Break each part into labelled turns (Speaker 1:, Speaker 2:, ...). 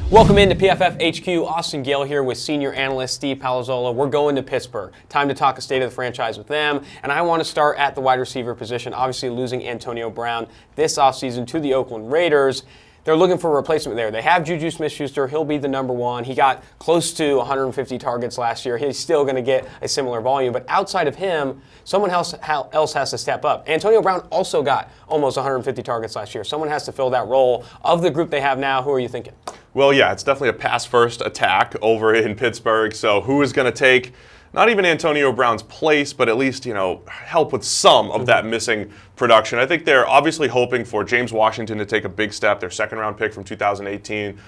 Speaker 1: Welcome into PFF HQ. Austin Gayle here with senior analyst Steve Palazzolo. We're going to Pittsburgh. Time to talk a state of the franchise with them. And I want to start at the wide receiver position, obviously losing Antonio Brown this offseason to the Oakland Raiders. They're looking for a replacement there. They have Juju Smith-Schuster. He'll be the number one. He got close to 150 targets last year. He's still going to get a similar volume. But outside of him, someone else has to step up. Antonio Brown also got almost 150 targets last year. Someone has to fill that role. Of the group they have now, who are you thinking?
Speaker 2: Well, yeah, it's definitely a pass-first attack over in Pittsburgh. So who is going to take not even Antonio Brown's place, but at least, help with some of that missing production? I think they're obviously hoping for James Washington to take a big step. Their second-round pick from 2018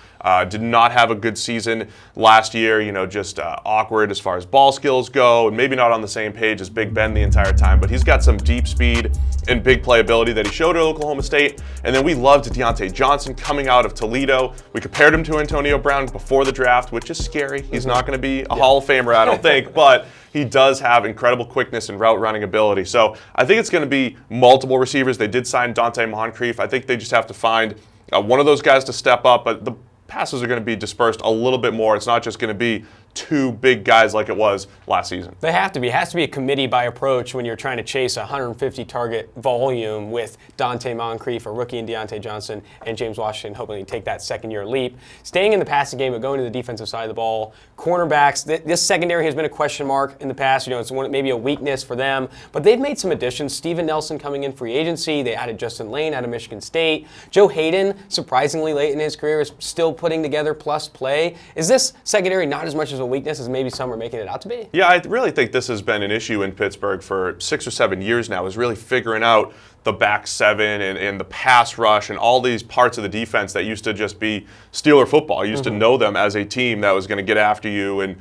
Speaker 2: did not have a good season last year, just awkward as far as ball skills go, and maybe not on the same page as Big Ben the entire time, but he's got some deep speed and big playability that he showed at Oklahoma State. And then we loved Deontay Johnson coming out of Toledo. We compared him to Antonio Brown before the draft, which is scary. He's not going to be a Hall of Famer, I don't think, but he does have incredible quickness and route running ability. So I think it's going to be multiple receivers. They did sign Devon Moncrief. I think they just have to find one of those guys to step up, but the passes are going to be dispersed a little bit more. It's not just going to be two big guys like it was last season.
Speaker 1: They have to be. It has to be a committee by approach when you're trying to chase a 150 target volume with Devon Moncrief, a rookie, and Deontay Johnson and James Washington hoping to take that second-year leap. Staying in the passing game but going to the defensive side of the ball, cornerbacks, this secondary has been a question mark in the past. It's maybe a weakness for them, but they've made some additions. Steven Nelson coming in free agency. They added Justin Lane out of Michigan State. Joe Hayden, surprisingly late in his career, is still putting together plus play. Is this secondary not as much as a weakness as maybe some are making it out to be?
Speaker 2: Yeah, I really think this has been an issue in Pittsburgh for 6 or 7 years now, is really figuring out the back seven and the pass rush and all these parts of the defense that used to just be Steeler football. You used to know them as a team that was going to get after you and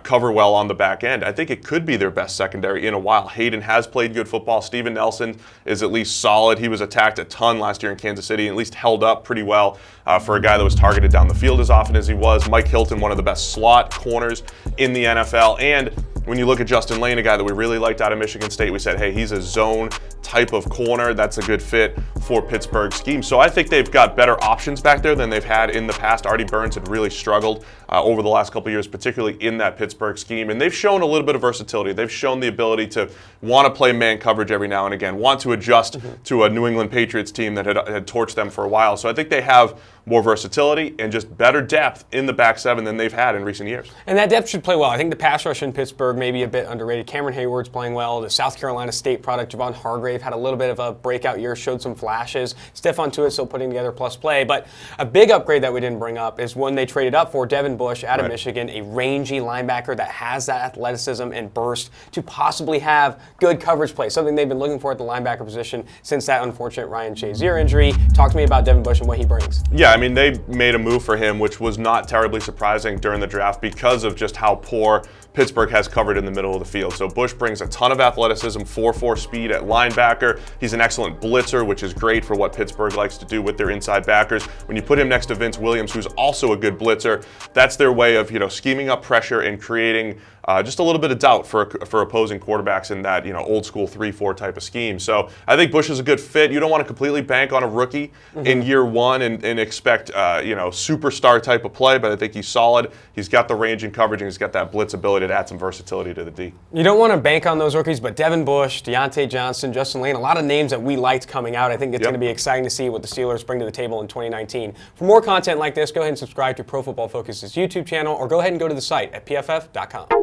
Speaker 2: cover well on the back end. I think it could be their best secondary in a while. Hayden has played good football. Steven Nelson is at least solid. He was attacked a ton last year in Kansas City and at least held up pretty well for a guy that was targeted down the field as often as he was. Mike Hilton, one of the best slot corners in the NFL. And when you look at Justin Lane, a guy that we really liked out of Michigan State, we said, hey, he's a zone type of corner. That's a good fit for Pittsburgh's scheme. So I think they've got better options back there than they've had in the past. Artie Burns had really struggled over the last couple of years, particularly in that Pittsburgh scheme. And they've shown a little bit of versatility. They've shown the ability to want to play man coverage every now and again, want to adjust to a New England Patriots team that had torched them for a while. So I think they have more versatility and just better depth in the back seven than they've had in recent years.
Speaker 1: And that depth should play well. I think the pass rush in Pittsburgh may be a bit underrated. Cameron Hayward's playing well. The South Carolina State product, Devon Hargrave, had a little bit of a breakout year, showed some flashes. Stephon Tuitt still putting together plus play. But a big upgrade that we didn't bring up is when they traded up for Devon Bush out of Michigan, a rangy linebacker that has that athleticism and burst to possibly have good coverage play, something they've been looking for at the linebacker position since that unfortunate Ryan Shazier injury. Talk to me about Devon Bush and what he brings.
Speaker 2: Yeah, I mean, they made a move for him, which was not terribly surprising during the draft because of just how poor Pittsburgh has covered in the middle of the field. So Bush brings a ton of athleticism, 4.4 speed at linebacker. He's an excellent blitzer, which is great for what Pittsburgh likes to do with their inside backers. When you put him next to Vince Williams, who's also a good blitzer, that's their way of scheming up pressure and creating just a little bit of doubt for opposing quarterbacks in that old school 3-4 type of scheme. So I think Bush is a good fit. You don't want to completely bank on a rookie in year one and expect superstar type of play, but I think he's solid. He's got the range and coverage, and he's got that blitz ability to add some versatility to the D.
Speaker 1: You don't want to bank on those rookies, but Devon Bush, Deontay Johnson, Justin Lane, a lot of names that we liked coming out. I think it's going to be exciting to see what the Steelers bring to the table in 2019. For more content like this, go ahead and subscribe to Pro Football Focus's YouTube channel, or go ahead and go to the site at pff.com.